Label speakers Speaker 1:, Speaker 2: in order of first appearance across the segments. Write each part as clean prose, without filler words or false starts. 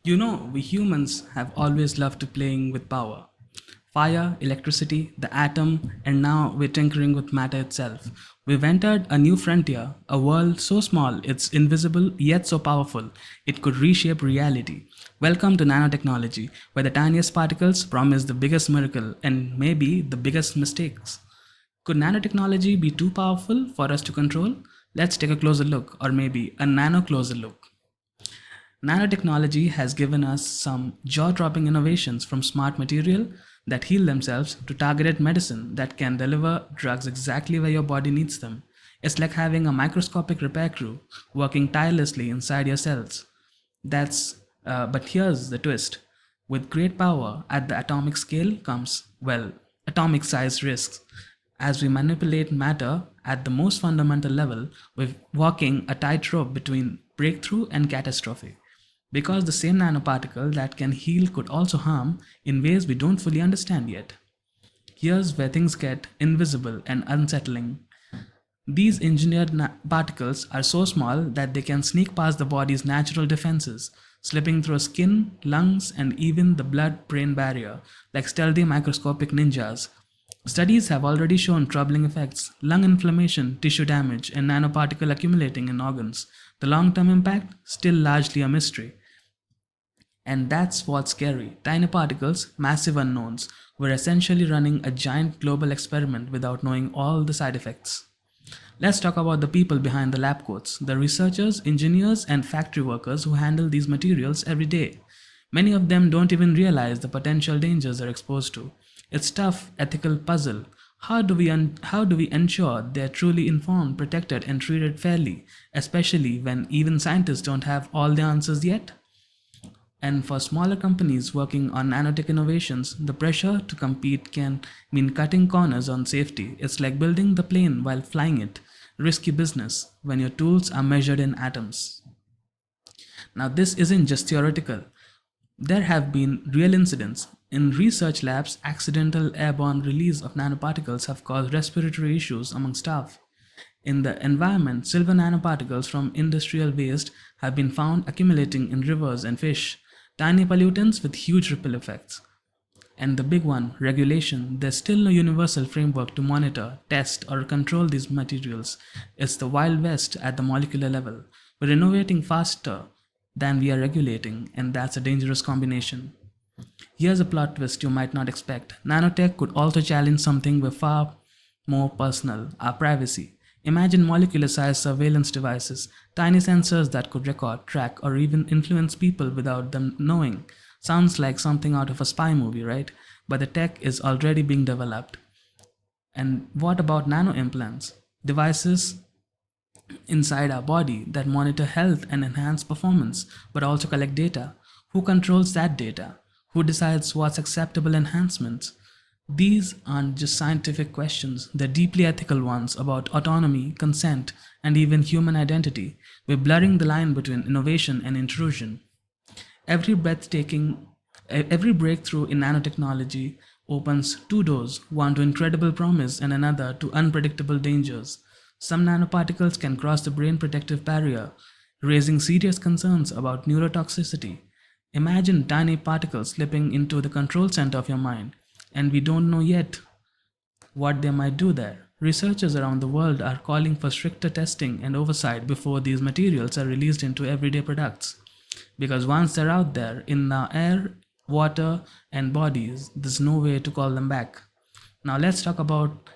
Speaker 1: You know, we humans have always loved to playing with power. Fire, electricity, the atom, and now we're tinkering with matter itself. We've entered a new frontier, a world so small it's invisible yet so powerful it could reshape reality. Welcome to nanotechnology, where the tiniest particles promise the biggest miracle and maybe the biggest mistakes. Could nanotechnology be too powerful for us to control? Let's take a closer look, or maybe a nano closer look. Nanotechnology has given us some jaw dropping innovations from smart material that heal themselves to targeted medicine that can deliver drugs exactly where your body needs them. It's like having a microscopic repair crew working tirelessly inside your cells. But here's the twist. With great power at the atomic scale comes, well, atomic size risks. As we manipulate matter at the most fundamental level, we're walking a tightrope between breakthrough and catastrophe. Because the same nanoparticle that can heal could also harm in ways we don't fully understand yet. Here's where things get invisible and unsettling. These engineered particles are so small that they can sneak past the body's natural defenses, slipping through skin, lungs, and even the blood brain barrier like stealthy microscopic ninjas. Studies have already shown troubling effects: lung inflammation, tissue damage, and nanoparticle accumulating in organs. The long term impact, still largely a mystery. And that's what's scary. Tiny particles, massive unknowns. We're essentially running a giant global experiment without knowing all the side effects. Let's talk about the people behind the lab coats, the researchers, engineers, and factory workers who handle these materials every day. Many of them don't even realize the potential dangers they're exposed to. It's tough ethical puzzle. How do we ensure they're truly informed, protected, and treated fairly, especially when even scientists don't have all the answers yet? And for smaller companies working on nanotech innovations, the pressure to compete can mean cutting corners on safety. It's like building the plane while flying it. Risky business when your tools are measured in atoms. Now, this isn't just theoretical. There have been real incidents. In research labs, accidental airborne release of nanoparticles have caused respiratory issues among staff. In the environment, silver nanoparticles from industrial waste have been found accumulating in rivers and fish, tiny pollutants with huge ripple effects. And the big one, regulation. There's still no universal framework to monitor, test, or control these materials. It's the Wild West at the molecular level. We're innovating faster than we are regulating, and that's a dangerous combination. Here's a plot twist you might not expect. Nanotech could also challenge something we're far more personal: our privacy. Imagine molecular sized surveillance devices, tiny sensors that could record, track, or even influence people without them knowing. Sounds like something out of a spy movie, right? But the tech is already being developed. And what about nano implants? Devices inside our body that monitor health and enhance performance, but also collect data. Who controls that data? Who decides what's acceptable enhancements? These aren't just scientific questions, they're deeply ethical ones about autonomy, consent, and even human identity. We're blurring the line between innovation and intrusion. Every breathtaking, every breakthrough in nanotechnology opens two doors, one to incredible promise and another to unpredictable dangers. Some nanoparticles can cross the brain protective barrier, raising serious concerns about neurotoxicity. Imagine tiny particles slipping into the control center of your mind, and we don't know yet what they might do there. Researchers around the world are calling for stricter testing and oversight before these materials are released into everyday products. Because once they're out there in the air, water, and bodies, there's no way to call them back. Now let's talk about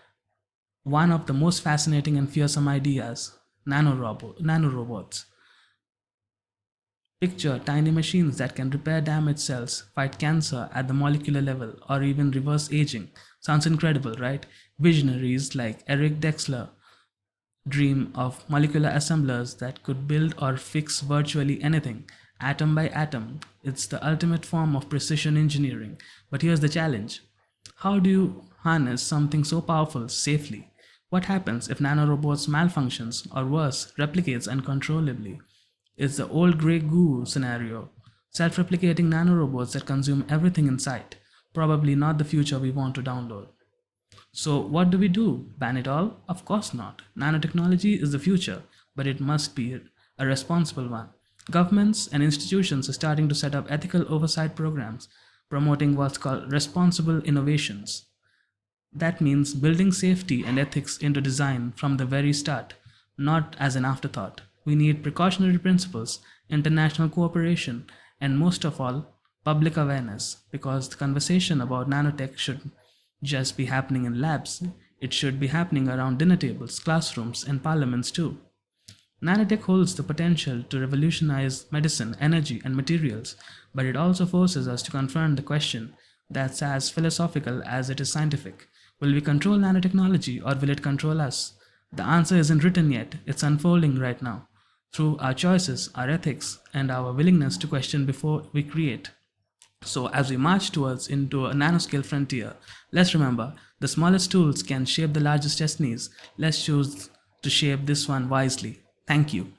Speaker 1: one of the most fascinating and fearsome ideas: nanorobots. Picture tiny machines that can repair damaged cells, fight cancer at the molecular level, or even reverse aging. Sounds incredible, right? Visionaries like Eric Dexler dream of molecular assemblers that could build or fix virtually anything, atom by atom. It's the ultimate form of precision engineering. But here's the challenge: how do you harness something so powerful safely? What happens if nanorobots malfunctions, or worse, replicates uncontrollably? It's the old grey goo scenario: self replicating nanorobots that consume everything in sight. Probably not the future we want to download. So, what do we do? Ban it all? Of course not. Nanotechnology is the future, but it must be a responsible one. Governments and institutions are starting to set up ethical oversight programs promoting what's called responsible innovations. That means building safety and ethics into design from the very start, not as an afterthought. We need precautionary principles, international cooperation, and most of all, public awareness, because the conversation about nanotech should just be happening in labs. It should be happening around dinner tables, classrooms, and parliaments too. Nanotech holds the potential to revolutionize medicine, energy, and materials, but it also forces us to confront the question that's as philosophical as it is scientific. Will we control nanotechnology or will it control us? The answer isn't written yet, it's unfolding right now through our choices, our ethics, and our willingness to question before we create. So, as we march towards into a nanoscale frontier, let's remember the smallest tools can shape the largest destinies. Let's choose to shape this one wisely. Thank you.